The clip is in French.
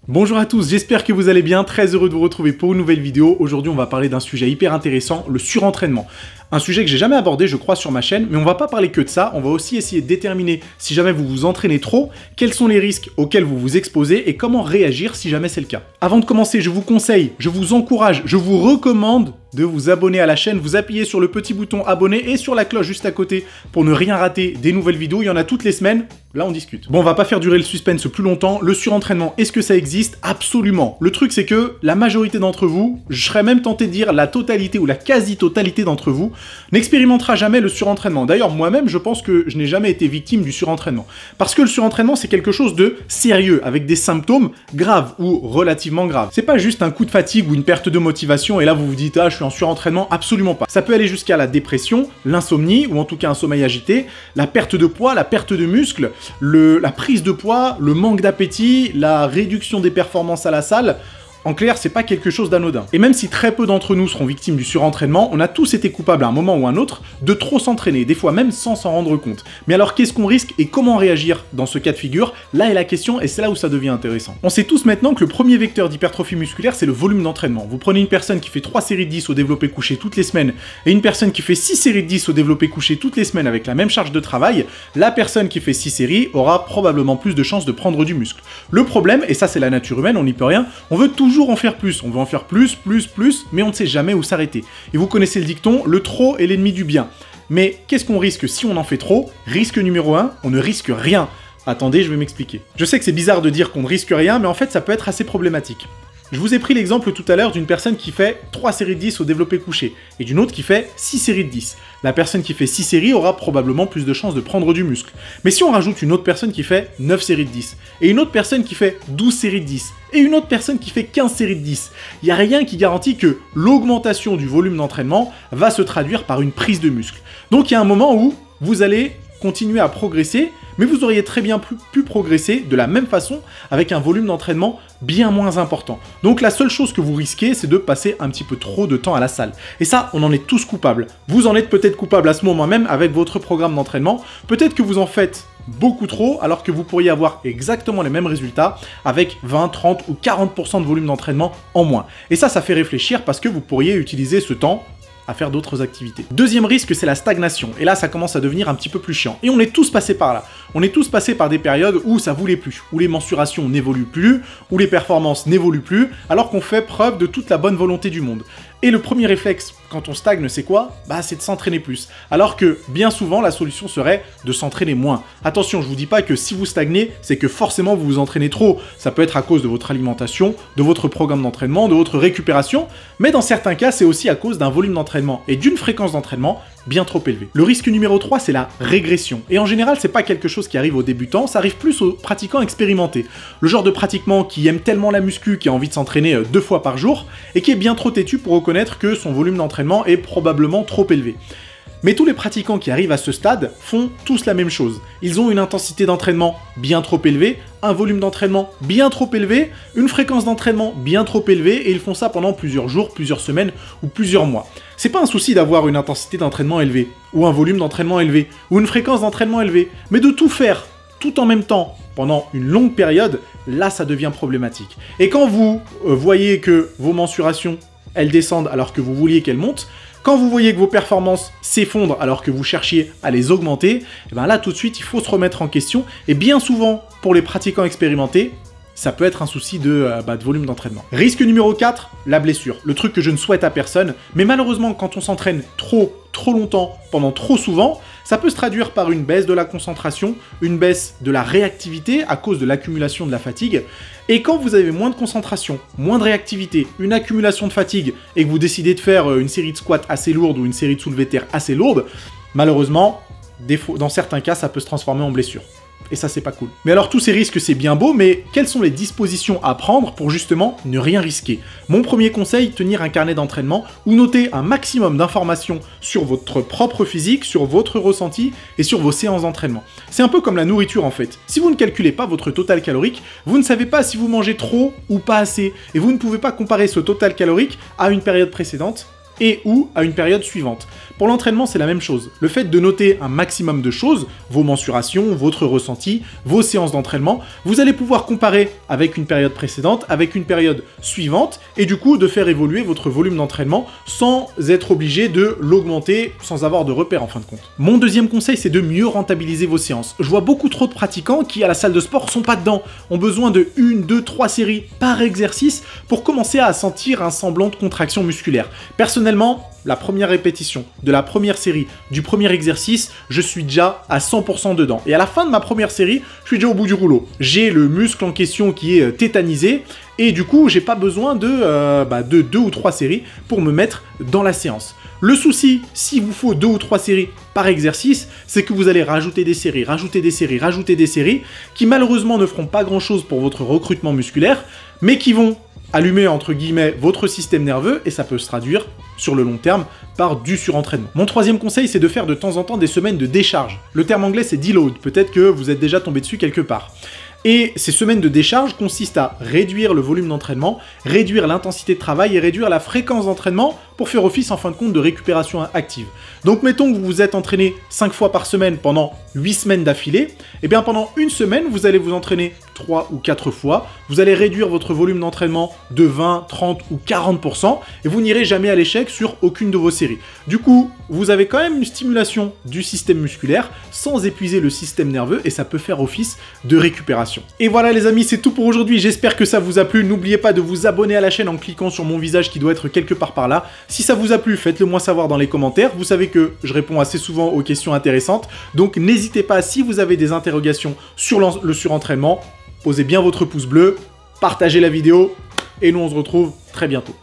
Bonjour à tous, j'espère que vous allez bien, très heureux de vous retrouver pour une nouvelle vidéo. Aujourd'hui on va parler d'un sujet hyper intéressant, le surentraînement. Un sujet que j'ai jamais abordé je crois sur ma chaîne, mais on va pas parler que de ça, on va aussi essayer de déterminer si jamais vous vous entraînez trop, quels sont les risques auxquels vous vous exposez et comment réagir si jamais c'est le cas. Avant de commencer, je vous conseille, je vous encourage, je vous recommande de vous abonner à la chaîne, vous appuyez sur le petit bouton abonner et sur la cloche juste à côté pour ne rien rater des nouvelles vidéos, il y en a toutes les semaines, là on discute. Bon, on va pas faire durer le suspense plus longtemps, le surentraînement, est-ce que ça existe? Absolument. Le truc c'est que la majorité d'entre vous, je serais même tenté de dire la totalité ou la quasi-totalité d'entre vous, n'expérimentera jamais le surentraînement. D'ailleurs, moi-même, je pense que je n'ai jamais été victime du surentraînement. Parce que le surentraînement, c'est quelque chose de sérieux, avec des symptômes graves ou relativement graves. C'est pas juste un coup de fatigue ou une perte de motivation et là vous vous dites « Ah, je suis en surentraînement », absolument pas. Ça peut aller jusqu'à la dépression, l'insomnie, ou en tout cas un sommeil agité, la perte de poids, la perte de muscles, la prise de poids, le manque d'appétit, la réduction des performances à la salle. En clair, c'est pas quelque chose d'anodin. Et même si très peu d'entre nous seront victimes du surentraînement, on a tous été coupables à un moment ou un autre de trop s'entraîner, des fois même sans s'en rendre compte. Mais alors qu'est-ce qu'on risque et comment réagir dans ce cas de figure? Là est la question et c'est là où ça devient intéressant. On sait tous maintenant que le premier vecteur d'hypertrophie musculaire, c'est le volume d'entraînement. Vous prenez une personne qui fait 3 séries de 10 au développé couché toutes les semaines et une personne qui fait 6 séries de 10 au développé couché toutes les semaines avec la même charge de travail, la personne qui fait 6 séries aura probablement plus de chances de prendre du muscle. Le problème, et ça c'est la nature humaine, on n'y peut rien, on veut toujours en faire plus, on veut en faire plus, mais on ne sait jamais où s'arrêter. Et vous connaissez le dicton, le trop est l'ennemi du bien. Mais qu'est-ce qu'on risque si on en fait trop? Risque numéro 1, on ne risque rien. Attendez, je vais m'expliquer. Je sais que c'est bizarre de dire qu'on ne risque rien, mais en fait ça peut être assez problématique. Je vous ai pris l'exemple tout à l'heure d'une personne qui fait 3 séries de 10 au développé couché, et d'une autre qui fait 6 séries de 10. La personne qui fait 6 séries aura probablement plus de chances de prendre du muscle. Mais si on rajoute une autre personne qui fait 9 séries de 10, et une autre personne qui fait 12 séries de 10, et une autre personne qui fait 15 séries de 10, il n'y a rien qui garantit que l'augmentation du volume d'entraînement va se traduire par une prise de muscle. Donc il y a un moment où vous allez continuer à progresser, mais vous auriez très bien pu progresser de la même façon avec un volume d'entraînement bien moins important. Donc la seule chose que vous risquez, c'est de passer un petit peu trop de temps à la salle. Et ça, on en est tous coupables. Vous en êtes peut-être coupable à ce moment même avec votre programme d'entraînement. Peut-être que vous en faites beaucoup trop, alors que vous pourriez avoir exactement les mêmes résultats avec 20, 30 ou 40% de volume d'entraînement en moins. Et ça fait réfléchir parce que vous pourriez utiliser ce temps à faire d'autres activités. Deuxième risque, c'est la stagnation. Et là, ça commence à devenir un petit peu plus chiant. Et on est tous passés par là. On est tous passés par des périodes où ça voulait plus, où les mensurations n'évoluent plus, où les performances n'évoluent plus, alors qu'on fait preuve de toute la bonne volonté du monde. Et le premier réflexe, quand on stagne, c'est quoi? C'est de s'entraîner plus. Alors que, bien souvent, la solution serait de s'entraîner moins. Attention, je vous dis pas que si vous stagnez, c'est que forcément vous vous entraînez trop. Ça peut être à cause de votre alimentation, de votre programme d'entraînement, de votre récupération, mais dans certains cas, c'est aussi à cause d'un volume d'entraînement et d'une fréquence d'entraînement bien trop élevée. Le risque numéro 3, c'est la régression. Et en général, c'est pas quelque chose qui arrive aux débutants, ça arrive plus aux pratiquants expérimentés. Le genre de pratiquant qui aime tellement la muscu, qui a envie de s'entraîner 2 fois par jour, et qui est bien trop têtu pour reconnaître que son volume d'entraînement est probablement trop élevé. Mais tous les pratiquants qui arrivent à ce stade font tous la même chose. Ils ont une intensité d'entraînement bien trop élevée, un volume d'entraînement bien trop élevé, une fréquence d'entraînement bien trop élevée, et ils font ça pendant plusieurs jours, plusieurs semaines ou plusieurs mois. C'est pas un souci d'avoir une intensité d'entraînement élevée, ou un volume d'entraînement élevé, ou une fréquence d'entraînement élevée, mais de tout faire, tout en même temps, pendant une longue période, là ça devient problématique. Et quand vous voyez que vos mensurations, elles descendent alors que vous vouliez qu'elles montent, quand vous voyez que vos performances s'effondrent alors que vous cherchiez à les augmenter, et bien là tout de suite il faut se remettre en question, et bien souvent pour les pratiquants expérimentés, ça peut être un souci de volume d'entraînement. Risque numéro 4, la blessure. Le truc que je ne souhaite à personne, mais malheureusement quand on s'entraîne trop longtemps, pendant trop souvent, ça peut se traduire par une baisse de la concentration, une baisse de la réactivité à cause de l'accumulation de la fatigue. Et quand vous avez moins de concentration, moins de réactivité, une accumulation de fatigue, et que vous décidez de faire une série de squats assez lourde ou une série de soulevés de terre assez lourde, malheureusement, dans certains cas, ça peut se transformer en blessure. Et ça, c'est pas cool. Mais alors, tous ces risques, c'est bien beau, mais quelles sont les dispositions à prendre pour justement ne rien risquer? Mon premier conseil, tenir un carnet d'entraînement où noter un maximum d'informations sur votre propre physique, sur votre ressenti et sur vos séances d'entraînement. C'est un peu comme la nourriture en fait. Si vous ne calculez pas votre total calorique, vous ne savez pas si vous mangez trop ou pas assez. Et vous ne pouvez pas comparer ce total calorique à une période précédente et ou à une période suivante. Pour l'entraînement, c'est la même chose. Le fait de noter un maximum de choses, vos mensurations, votre ressenti, vos séances d'entraînement, vous allez pouvoir comparer avec une période précédente, avec une période suivante, et du coup de faire évoluer votre volume d'entraînement sans être obligé de l'augmenter, sans avoir de repère en fin de compte. Mon deuxième conseil, c'est de mieux rentabiliser vos séances. Je vois beaucoup trop de pratiquants qui, à la salle de sport, sont pas dedans, ont besoin de 1, 2, 3 séries par exercice pour commencer à sentir un semblant de contraction musculaire. Personnellement, la première répétition de la première série, du premier exercice, je suis déjà à 100% dedans. Et à la fin de ma première série, je suis déjà au bout du rouleau. J'ai le muscle en question qui est tétanisé, et du coup, j'ai pas besoin de 2 ou 3 séries pour me mettre dans la séance. Le souci, s'il vous faut 2 ou 3 séries par exercice, c'est que vous allez rajouter des séries, rajouter des séries, rajouter des séries, qui malheureusement ne feront pas grand-chose pour votre recrutement musculaire, mais qui vont allumer entre guillemets votre système nerveux et ça peut se traduire sur le long terme par du surentraînement. Mon troisième conseil, c'est de faire de temps en temps des semaines de décharge. Le terme anglais c'est deload, peut-être que vous êtes déjà tombé dessus quelque part. Et ces semaines de décharge consistent à réduire le volume d'entraînement, réduire l'intensité de travail et réduire la fréquence d'entraînement pour faire office en fin de compte de récupération active. Donc mettons que vous vous êtes entraîné 5 fois par semaine pendant 8 semaines d'affilée, et bien pendant une semaine, vous allez vous entraîner 3 ou 4 fois, vous allez réduire votre volume d'entraînement de 20, 30 ou 40%, et vous n'irez jamais à l'échec sur aucune de vos séries. Du coup, vous avez quand même une stimulation du système musculaire sans épuiser le système nerveux, et ça peut faire office de récupération. Et voilà les amis, c'est tout pour aujourd'hui, j'espère que ça vous a plu. N'oubliez pas de vous abonner à la chaîne en cliquant sur mon visage qui doit être quelque part par là. Si ça vous a plu, faites-le moi savoir dans les commentaires. Vous savez que je réponds assez souvent aux questions intéressantes, donc n'hésitez pas, si vous avez des interrogations sur le surentraînement, posez bien votre pouce bleu, partagez la vidéo, et nous on se retrouve très bientôt.